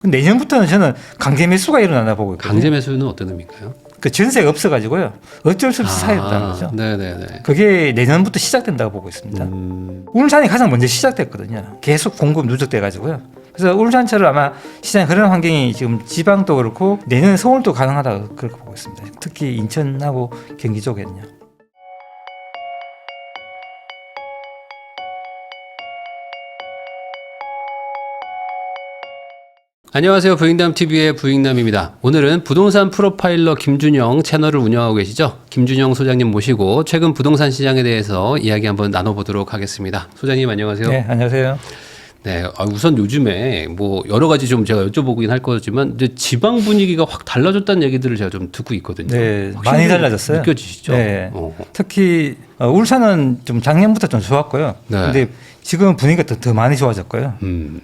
내년부터는 저는 강제 매수가 일어나나 보고 있거든요. 강제 매수는 어떤 의미인가요? 그 전세가 없어가지고요. 어쩔 수 없이 사야 된다는 거죠. 네네네. 그게 내년부터 시작된다고 보고 있습니다. 울산이 가장 먼저 시작됐거든요. 계속 공급 누적돼가지고요. 그래서 울산처럼 아마 시장 그런 환경이 지금 지방도 그렇고 내년 서울도 가능하다고 그렇게 보고 있습니다. 특히 인천하고 경기 쪽에는요. 안녕하세요. 부익남TV의 부익남입니다. 오늘은 부동산 프로파일러 김준영 채널을 운영하고 계시죠. 김준영 소장님 모시고 최근 부동산 시장에 대해서 이야기 한번 나눠보도록 하겠습니다. 소장님 안녕하세요. 네, 안녕하세요. 네, 우선 요즘에 뭐 여러 가지 좀 제가 여쭤보긴 할 거지만 이제 지방 분위기가 확 달라졌다는 얘기들을 제가 좀 듣고 있거든요. 네, 많이 달라졌어요. 느껴지시죠? 네. 특히 울산은 좀 작년부터 좀 좋았고요. 네. 근데 지금 분위기가 더 많이 좋아졌고요.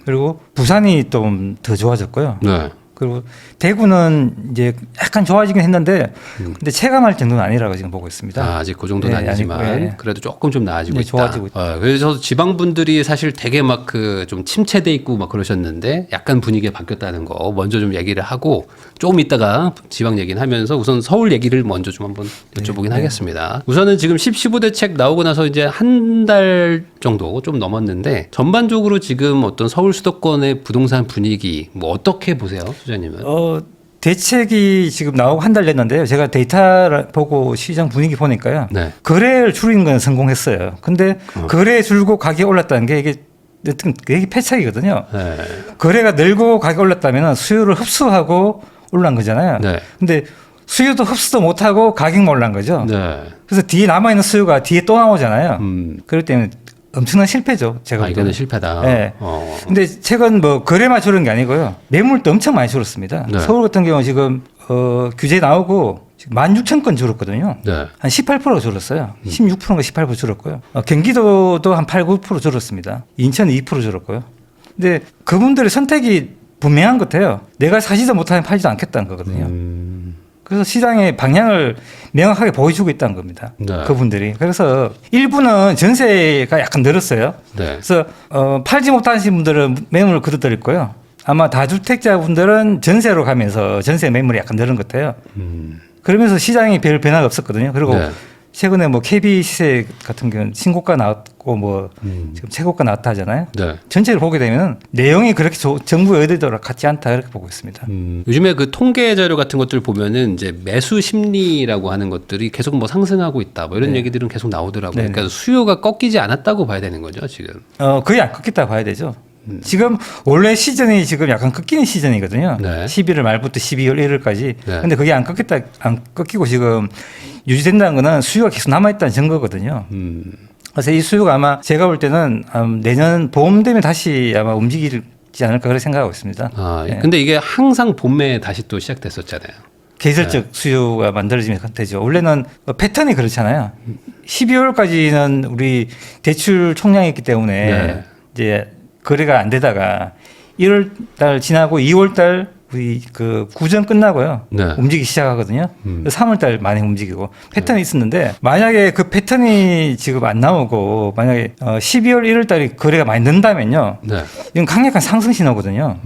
그리고 부산이 좀 더 좋아졌고요. 네. 그리고 대구는 이제 약간 좋아지긴 했는데 근데 체감할 정도는 아니라고 지금 보고 있습니다. 아직 그 정도는 네, 아니지만 아니고, 네. 그래도 조금 좀 나아지고 네, 있다. 좋아지고 있다. 그래서 지방 분들이 사실 되게 막 그 좀 침체돼 있고 막 그러셨는데 약간 분위기가 바뀌었다는 거 먼저 좀 얘기를 하고 조금 있다가 지방 얘기는 하면서 우선 서울 얘기를 먼저 좀 한번 여쭤보긴 하겠습니다. 우선은 지금 15대 책 나오고 나서 이제 한 달 정도 좀 넘었는데 전반적으로 지금 어떤 서울 수도권의 부동산 분위기 뭐 어떻게 보세요, 소장님은? 대책이 지금 나오고 한 달 됐는데요. 제가 데이터 보고 시장 분위기 보니까요. 네. 거래를 줄이는 건 성공했어요. 근데 거래 줄고 가격이 올랐다는 게 이게 패착이거든요. 네. 거래가 늘고 가격이 올랐다면 수요를 흡수하고 올라간 거잖아요. 네. 근데 수요도 흡수도 못하고 가격만 올라간 거죠. 네. 그래서 뒤에 남아있는 수요가 뒤에 또 나오잖아요. 그럴 때는 엄청난 실패죠. 제가 이거는 실패다. 네. 근데 최근 뭐 거래만 줄은 게 아니고요. 매물도 엄청 많이 줄었습니다. 네. 서울 같은 경우 지금 규제 나오고 16,000건 줄었거든요. 네. 한 18% 줄었어요. 16%가 18% 줄었고요. 경기도도 한 8, 9% 줄었습니다. 인천은 2% 줄었고요. 근데 그분들의 선택이 분명한 것 같아요. 내가 사지도 못하면 팔지도 않겠다는 거거든요. 그래서 시장의 방향을 명확하게 보여주고 있다는 겁니다. 네. 그분들이. 그래서 일부는 전세가 약간 늘었어요. 네. 그래서 팔지 못하신 분들은 매물을 그대로 있고요. 아마 다주택자분들은 전세로 가면서 전세 매물이 약간 늘은 것 같아요. 그러면서 시장이 별 변화가 없었거든요. 그리고 네. 최근에 뭐 KB 시세 같은 경우는 신고가 나왔고 뭐 지금 최고가 나왔다 하잖아요. 네. 전체를 보게 되면 내용이 그렇게 정부의 의도랑 같지 않다 이렇게 보고 있습니다. 요즘에 그 통계 자료 같은 것들 보면은 이제 매수 심리라고 하는 것들이 계속 뭐 상승하고 있다. 뭐 이런 얘기들은 계속 나오더라고요. 네네. 그러니까 수요가 꺾이지 않았다고 봐야 되는 거죠, 지금. 거의 안 꺾였다 봐야 되죠. 지금 원래 시즌이 지금 약간 꺾이는 시즌이거든요. 네. 11월 말부터 12월 1일까지. 네. 근데 그게 안 꺾이고 지금 유지된다는 거는 수요가 계속 남아있다는 증거거든요. 그래서 이 수요가 아마 제가 볼 때는 내년 봄 되면 다시 아마 움직이지 않을까 그렇게 생각하고 있습니다. 네. 근데 이게 항상 봄에 다시 또 시작됐었잖아요. 계절적 수요가 만들어지면 되죠. 원래는 패턴이 그렇잖아요. 12월까지는 우리 대출 총량이 있기 때문에 네. 이제 거래가 안 되다가 1월 달 지나고 2월 달 우리 그 구정 끝나고요. 네. 움직이기 시작하거든요. 3월 달 많이 움직이고 패턴이 있었는데 만약에 그 패턴이 지금 안 나오고 만약에 12월 1월 달에 거래가 많이 는다면요. 네. 이건 강력한 상승 신호거든요.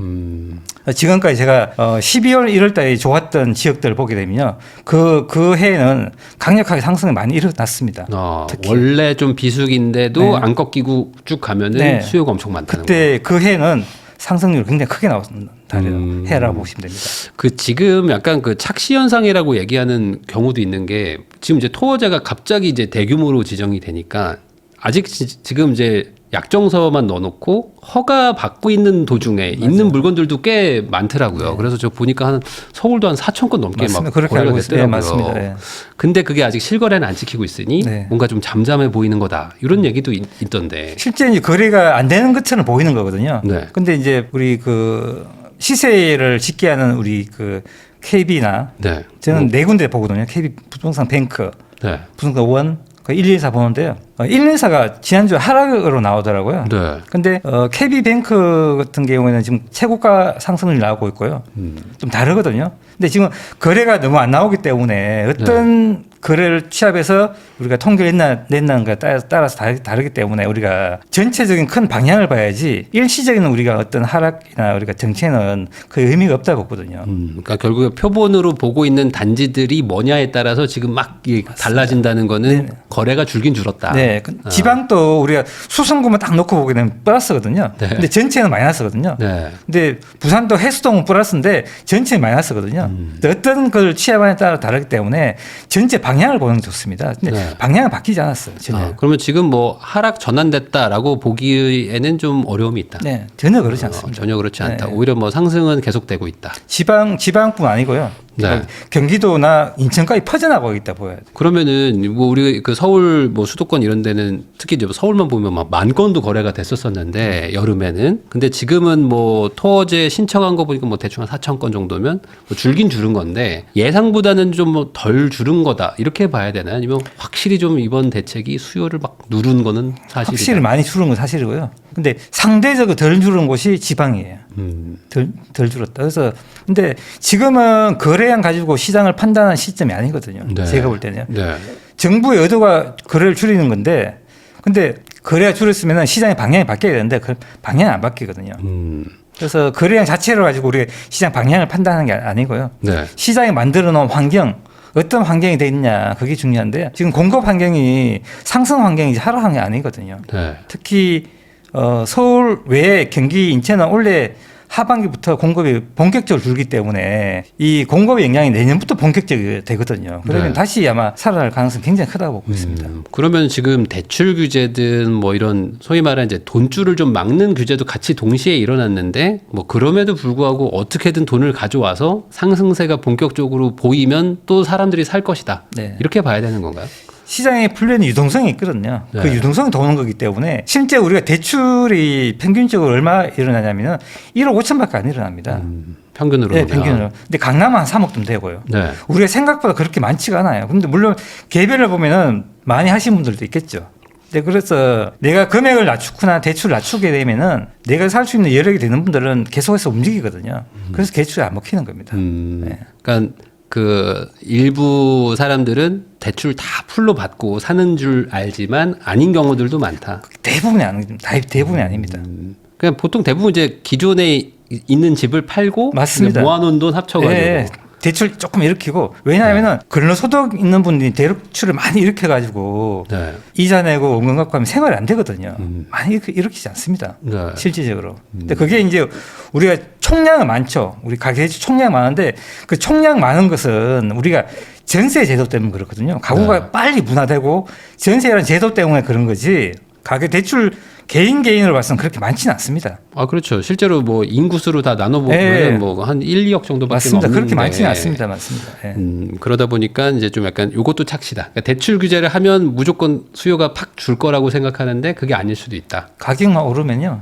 지금까지 제가 12월 1월 달에 좋았던 지역들을 보게 되면요. 그 해에는 강력하게 상승이 많이 일어났습니다. 특히. 원래 좀 비수기인데도 네. 안 꺾이고 쭉 가면은 네. 수요가 엄청 많다는 거예요. 그때 그 해는 상승률이 굉장히 크게 나왔다는 해라고 보시면 됩니다. 그 지금 약간 그 착시 현상이라고 얘기하는 경우도 있는 게 지금 이제 토어제가 갑자기 이제 대규모로 지정이 되니까 아직 지금 이제 약정서만 넣어놓고 허가 받고 있는 도중에 있는 물건들도 꽤 많더라고요. 네. 그래서 저 보니까 한 서울도 한 4,000건 넘게 맞습니다. 막 그렇게 거래가 알고 있습니다. 됐더라고요. 네, 맞습니다. 네. 근데 그게 아직 실거래는 안 지키고 있으니 네. 뭔가 좀 잠잠해 보이는 거다 이런 얘기도 있던데. 실제 이제 거래가 안 되는 것처럼 보이는 거거든요. 네. 근데 이제 우리 그 시세를 짓게 하는 우리 그 KB나 네. 저는 네 군데 보거든요. KB 부동산 뱅크, 네. 부동산 원, 114 보는데요. 114가 지난주에 하락으로 나오더라고요. 네. 근데 KB뱅크 같은 경우에는 지금 최고가 상승률이 나오고 있고요. 좀 다르거든요. 근데 지금 거래가 너무 안 나오기 때문에 어떤 거래를 취합해서 우리가 통계를 냈는가 따라서 다르기 때문에 우리가 전체적인 큰 방향을 봐야지 일시적인 우리가 어떤 하락이나 우리가 정체는 그 의미가 없다고 보거든요. 그러니까 결국에 표본으로 보고 있는 단지들이 뭐냐에 따라서 지금 막 달라진다는 거는 네네. 거래가 줄긴 줄었다. 네, 지방도 우리가 수성구만 딱 놓고 보게 되면 플러스거든요. 네. 근데 전체는 마이너스거든요. 네. 근데 부산도 해수동은 플러스인데 전체는 마이너스거든요. 근데 어떤 걸 취합하냐에 따라 다르기 때문에 전체 방향을 보는 게 좋습니다. 근데 네. 방향은 바뀌지 않았어요. 전혀. 그러면 지금 뭐 하락 전환됐다라고 보기에는 좀 어려움이 있다. 네, 전혀 그렇지 않습니다. 전혀 그렇지 않다. 네. 오히려 뭐 상승은 계속되고 있다. 지방뿐 아니고요. 네. 경기도나 인천까지 퍼져나가고 있다 보여야 돼요. 그러면은 뭐 우리 그 서울 뭐 수도권 이런 데는 특히 이제 서울만 보면 막 10,000건도 거래가 됐었었는데 여름에는 근데 지금은 뭐 토어제 신청한 거 보니까 뭐 대충 한 4,000건 정도면 뭐 줄긴 줄은 건데 예상보다는 좀 뭐 덜 줄은 거다 이렇게 봐야 되나요? 아니면 확실히 좀 이번 대책이 수요를 막 누른 거는 사실이다. 확실히 많이 줄은 건 사실이고요. 근데 상대적으로 덜 줄은 곳이 지방이에요. 덜 줄었다. 그래서 근데 지금은 거래량 가지고 시장을 판단하는 시점이 아니거든요. 네. 제가 볼 때는 네. 정부의 의도가 거래를 줄이는 건데, 근데 거래가 줄였으면 시장의 방향이 바뀌어야 되는데 그 방향이 안 바뀌거든요. 그래서 거래량 자체로 가지고 우리가 시장 방향을 판단하는 게 아니고요. 네. 시장이 만들어 놓은 환경, 어떤 환경이 돼 있냐 그게 중요한데 지금 공급 환경이 상승 환경이지 하락 환경이 아니거든요. 네. 특히 서울 외에 경기 인천은 원래 하반기부터 공급이 본격적으로 줄기 때문에 이 공급의 영향이 내년부터 본격적이 되거든요. 그러면 네. 다시 아마 살아날 가능성이 굉장히 크다고 보고 있습니다. 그러면 지금 대출 규제든 뭐 이런 소위 말하는 이제 돈줄을 좀 막는 규제도 같이 동시에 일어났는데 뭐 그럼에도 불구하고 어떻게든 돈을 가져와서 상승세가 본격적으로 보이면 또 사람들이 살 것이다. 네. 이렇게 봐야 되는 건가요? 시장에 풀리는 유동성이 있거든요. 네. 그 유동성이 도는 거기 때문에 실제 우리가 대출이 평균적으로 얼마 일어나냐면은 1억 5천밖에 안 일어납니다. 평균으로. 네, 보면. 평균으로. 근데 강남은 한 3억 좀 되고요. 네. 우리가 생각보다 그렇게 많지가 않아요. 근데 물론 개별을 보면은 많이 하신 분들도 있겠죠. 네, 그래서 내가 금액을 낮추거나 대출을 낮추게 되면은 내가 살 수 있는 여력이 되는 분들은 계속해서 움직이거든요. 그래서 대출이 안 먹히는 겁니다. 네. 그러니까 그 일부 사람들은 대출 다 풀로 받고 사는 줄 알지만 아닌 경우들도 많다. 대부분이 아닙니다. 대부분이 아닙니다. 그냥 보통 대부분 이제 기존에 있는 집을 팔고 맞습니다. 모아놓은 돈 합쳐가지고. 네, 대출 조금 일으키고 왜냐하면은 근로소득 있는 분들이 대출을 많이 일으켜가지고 네. 이자 내고 원금 갖고 하면 생활이 안 되거든요. 많이 일으키지 않습니다. 네. 실질적으로. 근데 그게 이제 우리가 총량은 많죠. 우리 가계대출 총량 많은데 그 총량 많은 것은 우리가 전세 제도 때문에 그렇거든요. 가구가 네. 빨리 문화되고 전세라는 제도 때문에 그런 거지 가계대출 개인으로 봐서는 그렇게 많지는 않습니다. 아 그렇죠. 실제로 뭐 인구수로 다 나눠보면 네. 뭐 한 1, 2억 정도밖에 맞습니다. 없는데. 그렇게 많지는 않습니다. 맞습니다. 네. 그러다 보니까 이제 좀 약간 요것도 착시다. 그러니까 대출 규제를 하면 무조건 수요가 팍 줄 거라고 생각하는데 그게 아닐 수도 있다. 가격만 오르면요.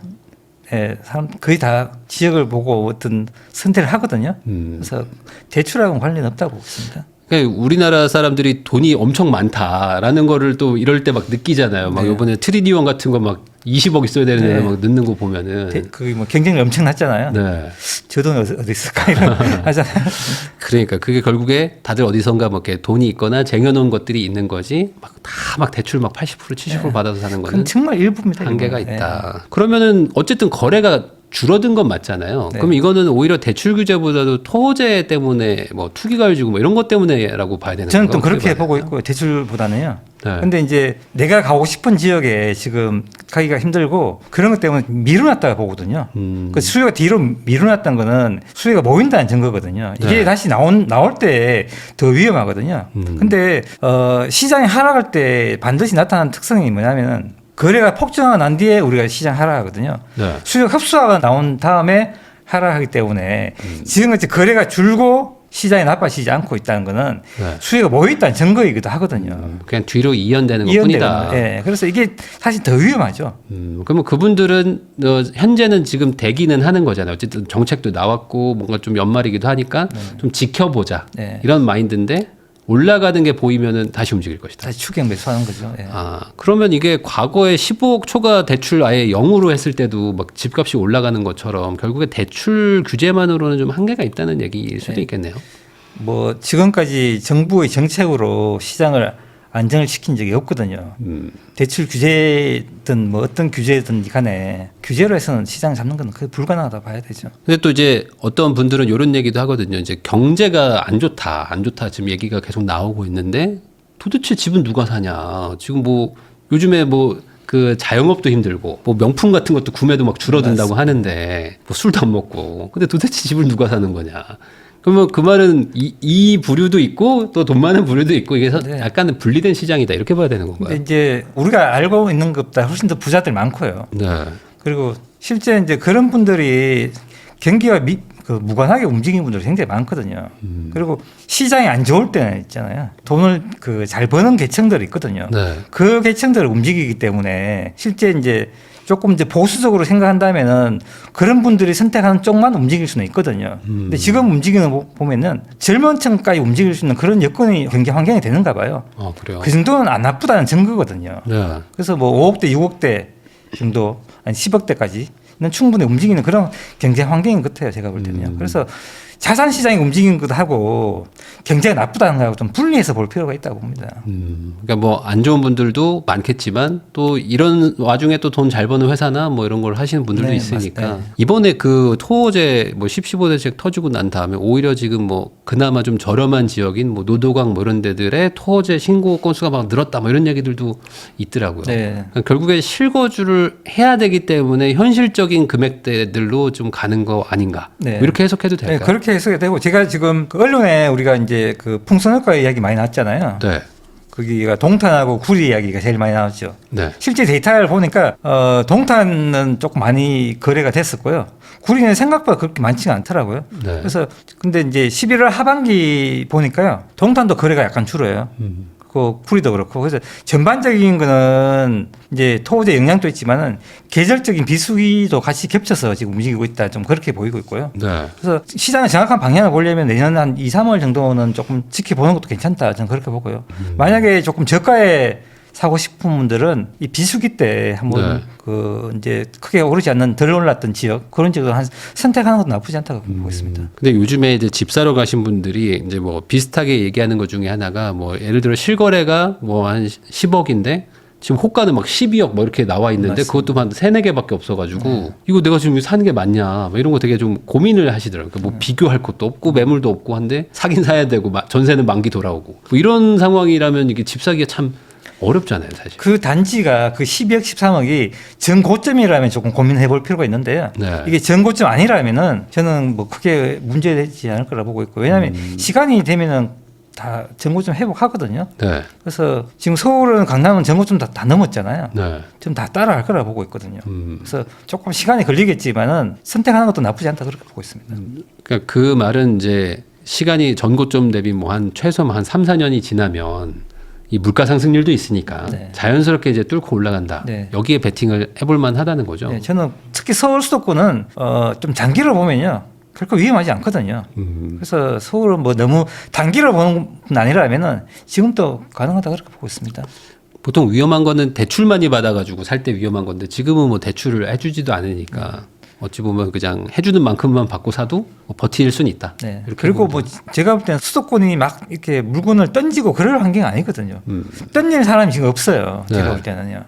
예, 사람 거의 다 지역을 보고 어떤 선택을 하거든요. 그래서 대출하고는 관련 없다고 보고 있습니다. 그러니까 우리나라 사람들이 돈이 엄청 많다라는 거를 또 이럴 때 막 느끼잖아요. 막 네. 이번에 트리니원 같은 거 막 20억 있어야 되는데 네. 막 넣는 거 보면은. 그게 뭐 경쟁이 엄청났잖아요. 네. 저 돈이 어디 있을까 이런 하잖아요. 그러니까 그게 결국에 다들 어디선가 뭐 이렇게 돈이 있거나 쟁여놓은 것들이 있는 거지 막 다 막 대출 막 80% 70% 받아서 사는 거는 그건 정말 일부입니다. 한계가 이거는. 있다. 그러면은 어쨌든 거래가 줄어든 건 맞잖아요. 네. 그럼 이거는 오히려 대출 규제보다도 토제 때문에 뭐 투기가율 주고 뭐 이런 것 때문에라고 봐야 되는 저는 또 건가요? 그렇게 어떻게 봐야 보고 되나요? 있고 대출보다는 네. 근데 이제 내가 가고 싶은 지역에 지금 가기가 힘들고 그런 것 때문에 미뤄놨다가 보거든요. 그 수요가 뒤로 미뤄놨다는 거는 수요가 모인다는 증거거든요. 이게 네. 다시 나올 때 더 위험하거든요. 근데 시장이 하락할 때 반드시 나타나는 특성이 뭐냐면은 거래가 폭증하고 난 뒤에 우리가 시장 하락하거든요. 네. 수요 흡수가 나온 다음에 하락하기 때문에 지금 같이 거래가 줄고 시장이 나빠지지 않고 있다는 거는 네. 수요가 모여 있다는 증거이기도 하거든요. 그냥 뒤로 이연되는 이연되는 것뿐이다. 거예요. 예. 그래서 이게 사실 더 위험하죠. 그러면 그분들은 현재는 지금 대기는 하는 거잖아요. 어쨌든 정책도 나왔고 뭔가 좀 연말이기도 하니까 좀 지켜보자 네. 이런 마인드인데 올라가는 게 보이면은 다시 움직일 것이다. 다시 추경 매수하는 거죠. 예. 아 그러면 이게 과거에 15억 초과 대출 아예 0으로 했을 때도 막 집값이 올라가는 것처럼 결국에 대출 규제만으로는 좀 한계가 있다는 얘기일 수도 있겠네요. 뭐 지금까지 정부의 정책으로 시장을 안정을 시킨 적이 없거든요. 대출 규제든 뭐 어떤 규제든 간에 규제로 해서는 시장 잡는 건 거의 불가능하다 봐야 되죠. 근데 또 이제 어떤 분들은 이런 얘기도 하거든요. 이제 경제가 안 좋다, 안 좋다 지금 얘기가 계속 나오고 있는데 도대체 집은 누가 사냐? 지금 뭐 요즘에 뭐 그 자영업도 힘들고 뭐 명품 같은 것도 구매도 막 줄어든다고 하는데 뭐 술도 안 먹고 근데 도대체 집을 누가 사는 거냐? 그러면 그 말은 이 부류도 있고 또 돈 많은 부류도 있고 이게 네. 약간 분리된 시장이다 이렇게 봐야 되는 건가요? 근데 이제 우리가 알고 있는 것보다 훨씬 더 부자들 많고요. 네. 그리고 실제 이제 그런 분들이 경기와 무관하게 움직이는 분들이 굉장히 많거든요. 그리고 시장이 안 좋을 때는 있잖아요. 돈을 잘 버는 계층들이 있거든요. 네. 그 계층들을 움직이기 때문에 실제 이제 조금 이제 보수적으로 생각한다면은 그런 분들이 선택하는 쪽만 움직일 수는 있거든요. 근데 지금 움직이는 거 보면은 젊은 층까지 움직일 수 있는 그런 여건이 경기 환경이 되는가 봐요. 그래요. 그 정도는 안 나쁘다는 증거거든요. 네. 그래서 뭐 5억대, 6억대 정도, 아니 10억대까지는 충분히 움직이는 그런 경제 환경인 것 같아요. 제가 볼 때는요. 그래서 자산 시장이 움직이는 것하고 경제가 나쁘다는 거하고 좀 분리해서 볼 필요가 있다고 봅니다. 그러니까 뭐 안 좋은 분들도 많겠지만 또 이런 와중에 또 돈 잘 버는 회사나 뭐 이런 걸 하시는 분들도 네, 있으니까 맞습니다. 이번에 그 토호제 뭐 10.15대책 터지고 난 다음에 오히려 지금 뭐 그나마 좀 저렴한 지역인 뭐 노도강 뭐 이런 데들의 토호제 신고 건수가 막 늘었다 뭐 이런 얘기들도 있더라고요. 네. 그러니까 결국에 실거주를 해야 되기 때문에 현실적인 금액대들로 좀 가는 거 아닌가? 네. 뭐 이렇게 해석해도 네, 될까요? 그렇게 해석이 되고 제가 지금 그 언론에 우리가 이제 그 풍선효과 이야기 많이 나왔잖아요. 네. 거기가 동탄하고 구리 이야기가 제일 많이 나왔죠. 네. 실제 데이터를 보니까 동탄은 조금 많이 거래가 됐었고요. 구리는 생각보다 그렇게 많지가 않더라고요. 네. 그래서 근데 이제 11월 하반기 보니까요. 동탄도 거래가 약간 줄어요. 그 구리도 그렇고 그래서 전반적인 거는 이제 토호제 영향도 있지만은 계절적인 비수기도 같이 겹쳐서 지금 움직이고 있다 좀 그렇게 보이고 있고요. 네. 그래서 시장의 정확한 방향을 보려면 내년 한 2, 3월 정도는 조금 지켜보는 것도 괜찮다 저는 그렇게 보고요. 만약에 조금 저가에 사고 싶은 분들은 이 비수기 때 한번 네. 그 이제 크게 오르지 않는 덜 올랐던 지역 그런 지역을 한 선택하는 것도 나쁘지 않다고 보고 있습니다. 근데 요즘에 이제 집 사러 가신 분들이 이제 뭐 비슷하게 얘기하는 것 중에 하나가 뭐 예를 들어 실거래가 뭐 한 10억인데 지금 호가는 막 12억 뭐 이렇게 나와 있는데 맞습니다. 그것도 한 3, 4개밖에 없어가지고 이거 내가 지금 사는 게 맞냐 뭐 이런 거 되게 좀 고민을 하시더라고요. 그러니까 뭐 비교할 것도 없고 매물도 없고 한데 사긴 사야 되고 전세는 만기 돌아오고 뭐 이런 상황이라면 이게 집 사기가 참 어렵잖아요, 사실. 그 단지가 그 12억, 13억이 전고점이라면 조금 고민해 볼 필요가 있는데요. 네. 이게 전고점 아니라면은 저는 뭐 크게 문제되지 않을 거라 보고 있고 왜냐하면 시간이 되면은 다 전고점 회복하거든요. 네. 그래서 지금 서울은 강남은 전고점 다 넘었잖아요. 네. 지금 다 따라갈 거라 보고 있거든요. 음. 그래서 조금 시간이 걸리겠지만은 선택하는 것도 나쁘지 않다 그렇게 보고 있습니다. 그러니까 그 말은 이제 시간이 전고점 대비 뭐 한 최소 한 3, 4년이 지나면 이 물가 상승률도 있으니까 네. 자연스럽게 이제 뚫고 올라간다. 네. 여기에 베팅을 해볼 만하다는 거죠. 네, 저는 특히 서울 수도권은 좀 장기로 보면요. 결코 위험하지 않거든요. 그래서 서울은 뭐 너무 단기로 보는 건 아니라면은 지금도 가능하다 그렇게 보고 있습니다. 보통 위험한 거는 대출 많이 받아가지고 살 때 위험한 건데 지금은 뭐 대출을 해주지도 않으니까 어찌 보면 그냥 해주는 만큼만 받고 사도 뭐 버틸 수는 있다. 네. 이렇게 그리고 보면 뭐 제가 볼 때는 수도권이 막 이렇게 물건을 던지고 그럴 환경이 아니거든요. 던질 사람이 지금 없어요. 제가 네. 볼 때는요.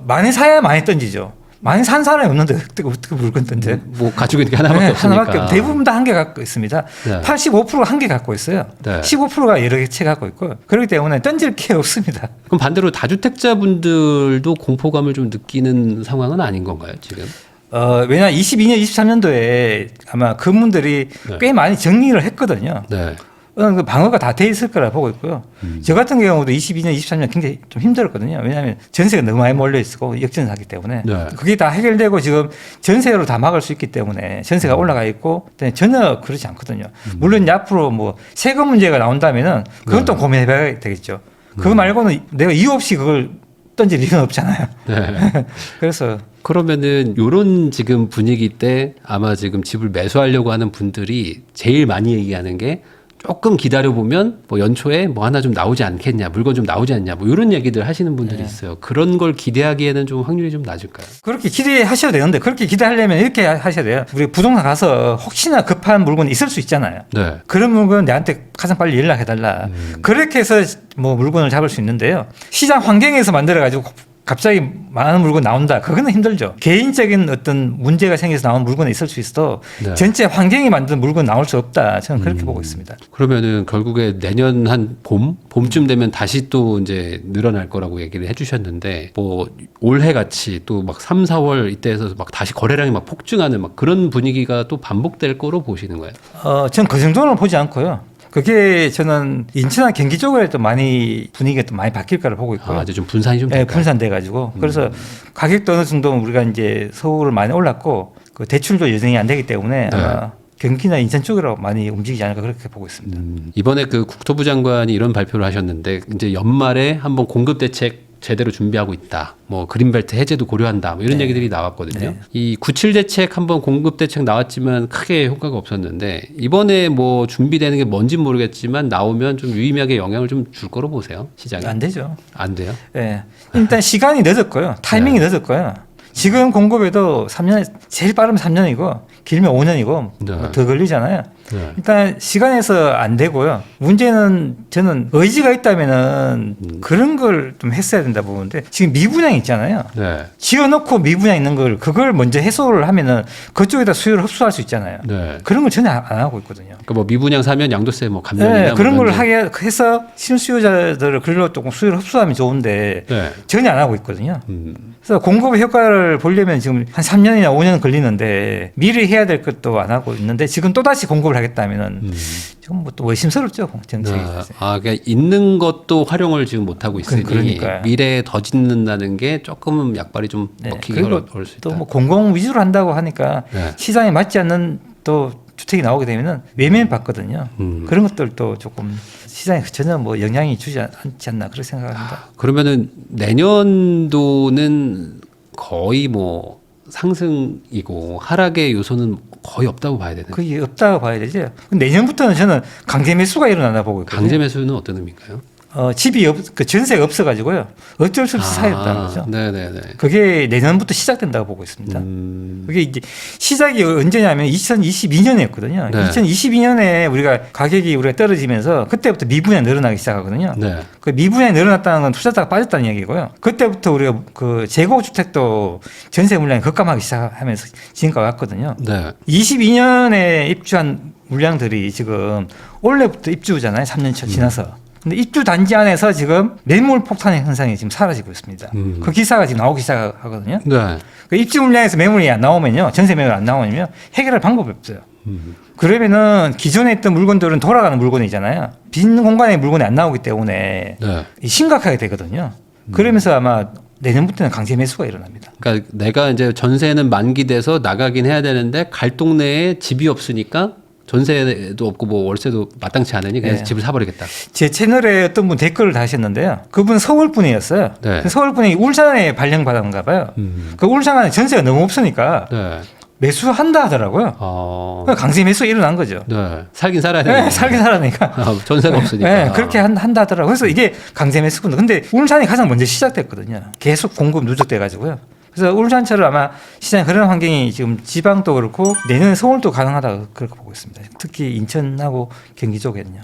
많이 사야 많이 던지죠. 많이 산 사람이 없는데 어떻게 물건 던져요? 뭐 가지고 있는 게 하나밖에 네, 없으니까. 하나밖에 없- 대부분 다 한 개 갖고 있습니다. 네. 85%가 한 개 갖고 있어요. 네. 15%가 여러 개 채 갖고 있고 그렇기 때문에 던질 게 없습니다. 그럼 반대로 다주택자분들도 공포감을 좀 느끼는 상황은 아닌 건가요, 지금? 왜냐 22년, 23년도에 아마 그분들이 네. 꽤 많이 정리를 했거든요. 네. 그 방어가 다 돼 있을 거라 보고 있고요. 저 같은 경우도 22년, 23년 굉장히 좀 힘들었거든요. 왜냐하면 전세가 너무 많이 몰려 있고 역전하기 때문에 네. 그게 다 해결되고 지금 전세로 다 막을 수 있기 때문에 전세가 올라가 있고 전혀 그렇지 않거든요. 물론 이제 앞으로 뭐 세금 문제가 나온다면은 그건 또 고민해봐야 되겠죠. 그거 말고는 내가 이유 없이 그걸 던질 이유는 없잖아요. 네. 그래서 그러면은 요런 지금 분위기 때 아마 지금 집을 매수하려고 하는 분들이 제일 많이 얘기하는 게 조금 기다려 보면 뭐 연초에 뭐 하나 좀 나오지 않겠냐, 물건 좀 나오지 않냐, 뭐 이런 얘기들 하시는 분들이 있어요. 그런 걸 기대하기에는 좀 확률이 좀 낮을까요? 그렇게 기대하셔도 되는데 그렇게 기대하려면 이렇게 하셔야 돼요. 우리 부동산 가서 혹시나 급한 물건이 있을 수 있잖아요. 네. 그런 물건 내한테 가장 빨리 연락해달라. 그렇게 해서 뭐 물건을 잡을 수 있는데요. 시장 환경에서 만들어가지고 갑자기 많은 물건 나온다. 그거는 힘들죠. 개인적인 어떤 문제가 생겨서 나온 물건이 있을 수 있어도 네. 전체 환경이 만든 물건 나올 수 없다. 저는 그렇게 보고 있습니다. 그러면은 결국에 내년 한 봄쯤 되면 다시 또 이제 늘어날 거라고 얘기를 해주셨는데 뭐 올해 같이 또 막 3, 4월 이때에서 막 다시 거래량이 막 폭증하는 막 그런 분위기가 또 반복될 거로 보시는 거예요? 전 그 정도는 보지 않고요. 그게 저는 인천이나 경기 쪽에 또 많이 분위기가 또 많이 바뀔 거를 보고 있고요. 이제 좀 분산이 좀 네, 될까요? 분산돼 가지고 그래서 가격도 어느 정도 우리가 이제 서울을 많이 올랐고 그 대출도 여전히 안 되기 때문에 네. 아마 경기나 인천 쪽으로 많이 움직이지 않을까 그렇게 보고 있습니다. 이번에 그 국토부 장관이 이런 발표를 하셨는데 이제 연말에 한번 공급 대책 제대로 준비하고 있다. 뭐 그린벨트 해제도 고려한다. 뭐 이런 얘기들이 나왔거든요. 네. 이 97 대책 한번 공급 대책 나왔지만 크게 효과가 없었는데 이번에 뭐 준비되는 게 뭔진 모르겠지만 나오면 좀 유의미하게 영향을 좀 줄 거로 보세요. 시장에. 안 되죠. 안 돼요? 예. 일단 시간이 늦었고요. 타이밍이 늦었고요. 지금 공급에도 3년, 제일 빠르면 3년이고, 길면 5년이고, 네. 더 걸리잖아요. 네. 일단 시간에서 안 되고요. 문제는 저는 의지가 있다면은 그런 걸 좀 했어야 된다 보는데, 지금 미분양 있잖아요. 네. 지어놓고 미분양 있는 걸, 그걸 먼저 해소를 하면은 그쪽에다 수요를 흡수할 수 있잖아요. 네. 그런 걸 전혀 안 하고 있거든요. 그러니까 뭐 미분양 사면 양도세 뭐 감면이나 네, 뭐 그런 걸 이런 하게 해서 실수요자들을 글로 조금 수요를 흡수하면 좋은데, 네. 전혀 안 하고 있거든요. 음. 그래서 공급의 효과를 보려면 지금 한 3년이나 5년 걸리는데 미리 해야 될 것도 안 하고 있는데 지금 또다시 공급을 하겠다면은 지금 뭐 또 의심스럽죠, 정책이. 그러니까 있는 것도 활용을 지금 못 하고 있으니 그러니까요. 미래에 더 짓는다는 게 조금은 약발이 좀 네, 먹히기 그리고 어려울 수 있다. 또 뭐 공공 위주로 한다고 하니까 네. 시장에 맞지 않는 또 주택이 나오게 되면은 외면 받거든요. 그런 것들도 조금 시장에 전혀 뭐 영향이 주지 않지 않나 그렇게 생각합니다. 그러면은 내년도는 거의 뭐 상승이고 하락의 요소는 거의 없다고 봐야 되는. 그게 없다고 봐야 되죠. 내년부터는 저는 강제 매수가 일어나나 보고 있거든요. 강제 매수는 어떤 의미일까요? 집이 그 전세가 없어가지고요. 어쩔 수 없이 사였다는 거죠. 네네네. 그게 내년부터 시작된다고 보고 있습니다. 그게 이제 시작이 언제냐면 2022년이었거든요. 네. 2022년에 우리가 가격이 우리가 떨어지면서 그때부터 미분양이 늘어나기 시작하거든요. 네. 그 미분양이 늘어났다는 건 투자자가 빠졌다는 얘기고요. 그때부터 우리가 그 재고 주택도 전세 물량이 급감하기 시작하면서 지금까지 왔거든요. 네. 22년에 입주한 물량들이 지금 올해부터 입주잖아요. 3년 지나서. 근데 입주 단지 안에서 지금 매물 폭탄의 현상이 지금 사라지고 있습니다. 그 기사가 지금 나오기 시작하거든요. 네. 그 입주 물량에서 매물이 안 나오면요, 전세 매물 안 나오면 해결할 방법이 없어요. 그러면은 기존에 있던 물건들은 돌아가는 물건이잖아요. 빈 공간에 물건이 안 나오기 때문에 네. 심각하게 되거든요. 그러면서 아마 내년부터는 강제 매수가 일어납니다. 그러니까 내가 이제 전세는 만기돼서 나가긴 해야 되는데 갈 동네에 집이 없으니까 전세도 없고 뭐 월세도 마땅치 않으니 그냥 네. 집을 사버리겠다. 제 채널에 어떤 분 댓글을 다셨는데요. 그분 서울 분이었어요. 네. 그 서울 분이 울산에 발령받았는가 봐요. 그 울산에 전세가 너무 없으니까 네. 매수한다 하더라고요. 그러니까 강제 매수가 일어난 거죠. 네. 살긴 살아야 되는 네, 살긴 살아니까. 전세가 없으니까. 네, 그렇게 한다 하더라고요. 그래서 이게 강제 매수군데 근데 울산이 가장 먼저 시작됐거든요. 계속 공급 누적돼 가지고요. 그래서 울산처럼 아마 시장에 그런 환경이 지금 지방도 그렇고 내년에 서울도 가능하다 그렇게 보고 있습니다. 특히 인천하고 경기 쪽에는요.